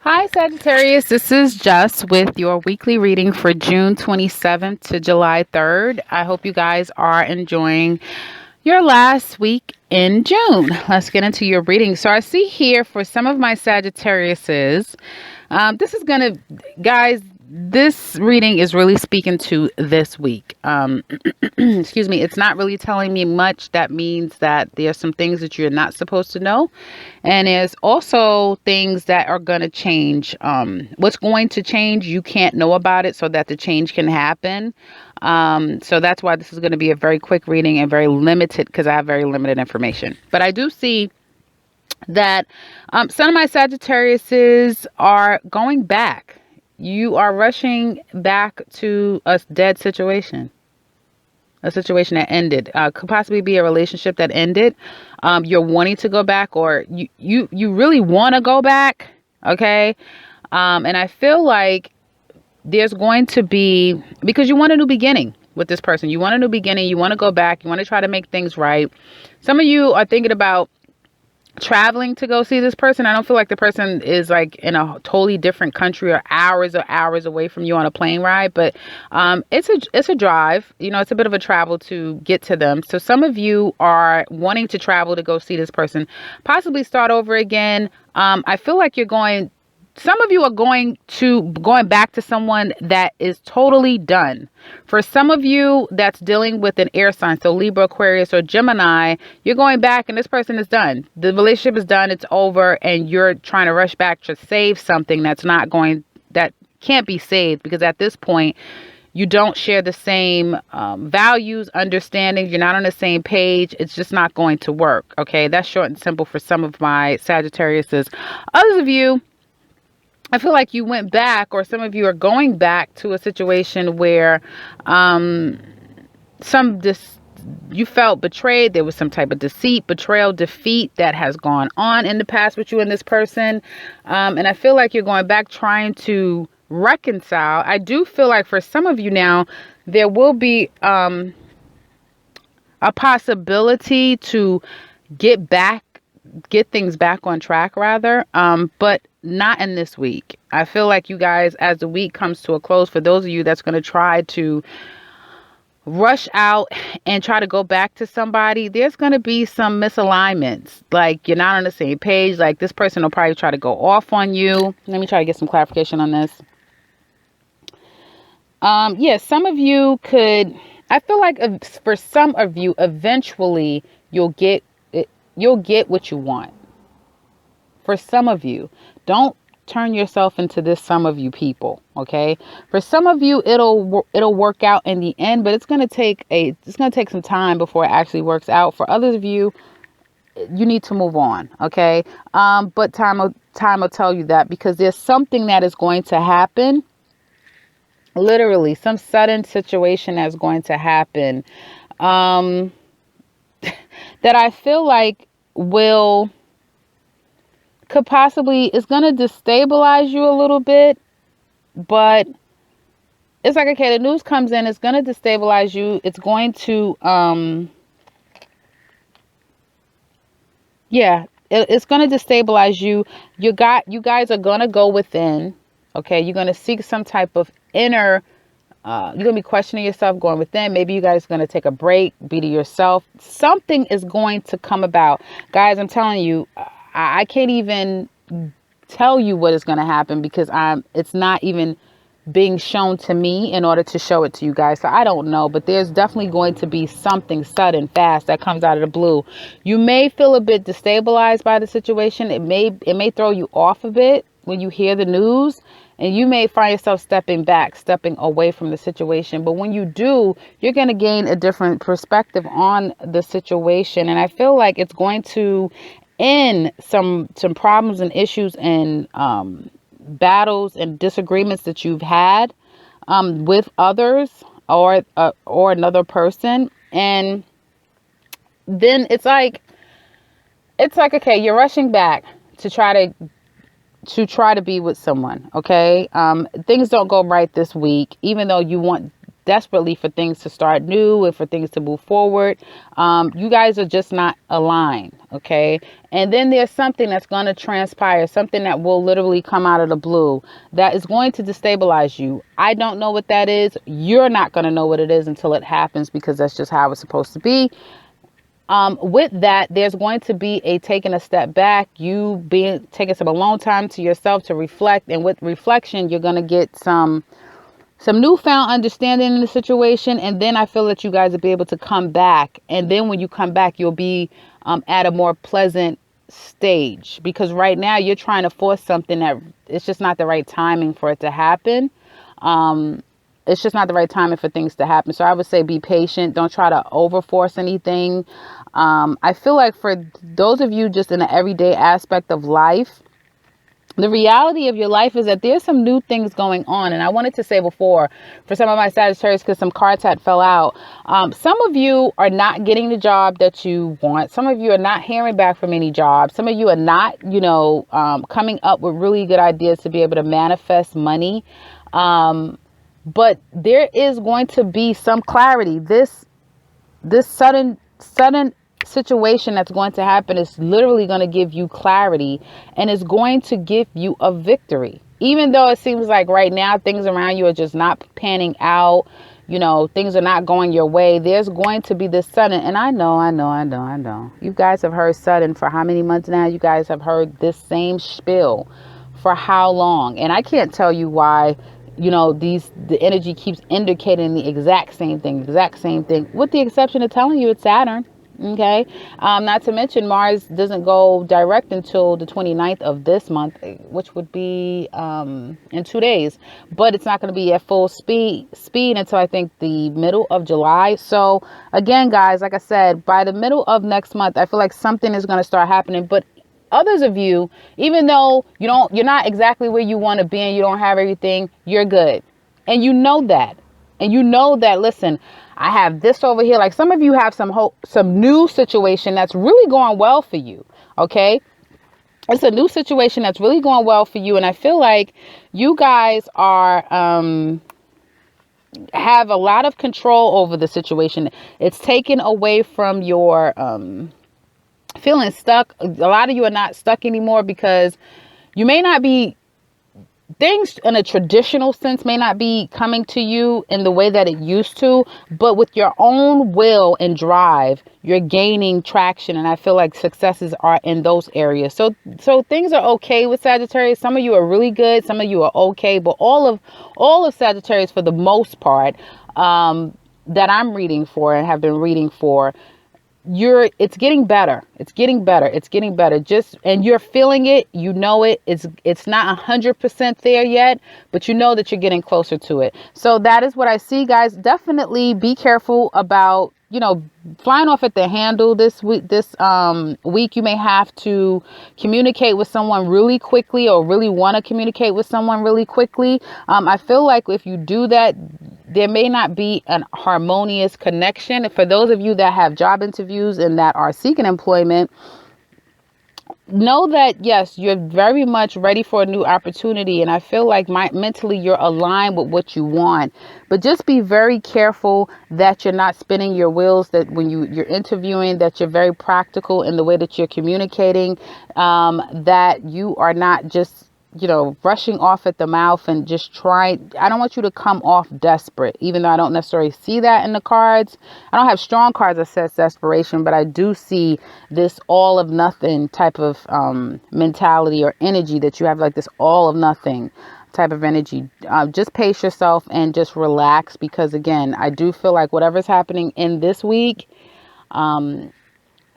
Hi, Sagittarius. This is Jess with your weekly reading for June 27th to July 3rd. I hope you guys are enjoying your last week in June. Let's get into your reading. So I see here for some of my Sagittariuses, this is going to, guys, this reading is really speaking to this week. Excuse me. It's not really telling me much. That means that there's some things that you're not supposed to know. And there's also things that are going to change. What's going to change, you can't know about it so that the change can happen. So that's why this is going to be a very quick reading and very limited because I have very limited information. But I do see that some of my Sagittariuses are going back. You are rushing back to a dead situation. A situation that ended. Could possibly be a relationship that ended. You're wanting to go back, or you really want to go back. Okay. And I feel like there's going to be, because you want a new beginning with this person. You want a new beginning. You want to go back. You want to try to make things right. Some of you are thinking about traveling to go see this person. I don't feel like the person is like in a totally different country or hours away from you on a plane ride, but it's a drive. You know, it's a bit of a travel to get to them. So some of you are wanting to travel to go see this person, possibly start over again. I feel like some of you are going back to someone that is totally done. For some of you that's dealing with an air sign, so Libra, Aquarius, or Gemini, you're going back and this person is done. The relationship is done. It's over. And you're trying to rush back to save something that can't be saved, because at this point, you don't share the same values, understandings. You're not on the same page. It's just not going to work. Okay. That's short and simple for some of my Sagittariuses. Others of you, I feel like you went back, or some of you are going back to a situation where you felt betrayed. There was some type of deceit, betrayal, defeat that has gone on in the past with you and this person. And I feel like you're going back trying to reconcile. I do feel like for some of you now, there will be a possibility to get things back on track rather. But not in this week. I feel like you guys, as the week comes to a close, for those of you that's going to try to rush out and try to go back to somebody, there's going to be some misalignments. Like you're not on the same page. Like this person will probably try to go off on you. Let me try to get some clarification on this. Some of you could, I feel like for some of you, eventually you'll get what you want. For some of you, don't turn yourself into this some of you people, okay? For some of you, it'll work out in the end, but it's going to take some time before it actually works out. For others of you, you need to move on, okay? But time will tell you that, because there's something that is going to happen. Literally, some sudden situation that's going to happen that I feel like could possibly, it's going to destabilize you a little bit, but it's like, okay, the news comes in, it's going to destabilize you. It's going to, it's going to destabilize you. You guys are going to go within, okay? You're going to seek some type of inner, you're going to be questioning yourself, going within. Maybe you guys are going to take a break, be to yourself. Something is going to come about. Guys, I'm telling you, I can't even tell you what is going to happen, because it's not even being shown to me in order to show it to you guys. So I don't know, but there's definitely going to be something sudden, fast, that comes out of the blue. You may feel a bit destabilized by the situation. It may throw you off a bit when you hear the news, and you may find yourself stepping away from the situation. But when you do, you're going to gain a different perspective on the situation. And I feel like it's going to end some problems and issues and battles and disagreements that you've had with others or another person. And then it's like, okay, you're rushing back to try to be with someone. Okay. Things don't go right this week, even though you want desperately for things to start new and for things to move forward. You guys are just not aligned. Okay. And then there's something that's going to transpire, something that will literally come out of the blue that is going to destabilize you. I don't know what that is. You're not going to know what it is until it happens, because that's just how it's supposed to be. With that, there's going to be a taking a step back, you being taking some alone time to yourself to reflect. And with reflection, you're going to get some newfound understanding in the situation. And then I feel that you guys will be able to come back. And then when you come back, you'll be at a more pleasant stage, because right now you're trying to force something that it's just not the right timing for it to happen. It's just not the right timing for things to happen. So I would say be patient. Don't try to overforce anything. I feel like for those of you just in the everyday aspect of life, the reality of your life is that there's some new things going on. And I wanted to say before, for some of my Sagittarius, because some cards had fell out, some of you are not getting the job that you want. Some of you are not hearing back from any job. Some of you are not, coming up with really good ideas to be able to manifest money. But there is going to be some clarity. This sudden situation that's going to happen is literally going to give you clarity, and it's going to give you a victory. Even though it seems like right now things around you are just not panning out, things are not going your way, there's going to be this sudden. And I know. You guys have heard sudden for how many months now? You guys have heard this same spiel for how long? And I can't tell you why. The energy keeps indicating the exact same thing, with the exception of telling you it's Saturn. Okay. Not to mention Mars doesn't go direct until the 29th of this month, which would be in 2 days, but it's not going to be at full speed until I think the middle of July. So again, guys, like I said, by the middle of next month, I feel like something is going to start happening. But others of you, even though you're not exactly where you want to be and you don't have everything, you're good. And you know that. Listen, I have this over here. Like some of you have some new situation that's really going well for you. Okay. It's a new situation that's really going well for you. And I feel like you guys are, have a lot of control over the situation. It's taken away from your, feeling stuck. A lot of you are not stuck anymore, because you may not be, things in a traditional sense may not be coming to you in the way that it used to, but with your own will and drive, you're gaining traction. And I feel like successes are in those areas. So things are okay with Sagittarius. Some of you are really good. Some of you are okay, but all of Sagittarius, for the most part, that I'm reading for and have been reading for, it's getting better. And you're feeling it. It's not 100% there yet, but you know that you're getting closer to it. So that is what I see, guys. Definitely be careful about, flying off at the handle this week. Week you may have to communicate with someone really quickly, or really want to communicate with someone really quickly. I feel like if you do that, there may not be an harmonious connection. For those of you that have job interviews and that are seeking employment, know that, yes, you're very much ready for a new opportunity. And I feel like mentally you're aligned with what you want. But just be very careful that you're not spinning your wheels, that when you're interviewing, that you're very practical in the way that you're communicating, that you are not just rushing off at the mouth and just trying. I don't want you to come off desperate, even though I don't necessarily see that in the cards. I don't have strong cards that says desperation, but I do see this all of nothing type of mentality or energy, that you have like this all of nothing type of energy. Just pace yourself and just relax, because again, I do feel like whatever's happening in this week,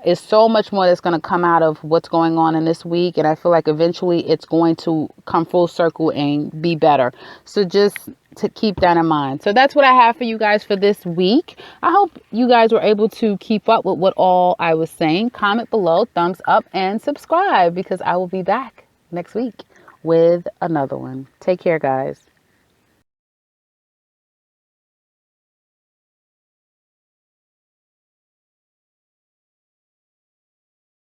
is so much more that's going to come out of what's going on in this week. And I feel like eventually it's going to come full circle and be better. So just to keep that in mind. So that's what I have for you guys for this week. I hope you guys were able to keep up with what all I was saying. Comment below, thumbs up, and subscribe, because I will be back next week with another one. Take care, guys.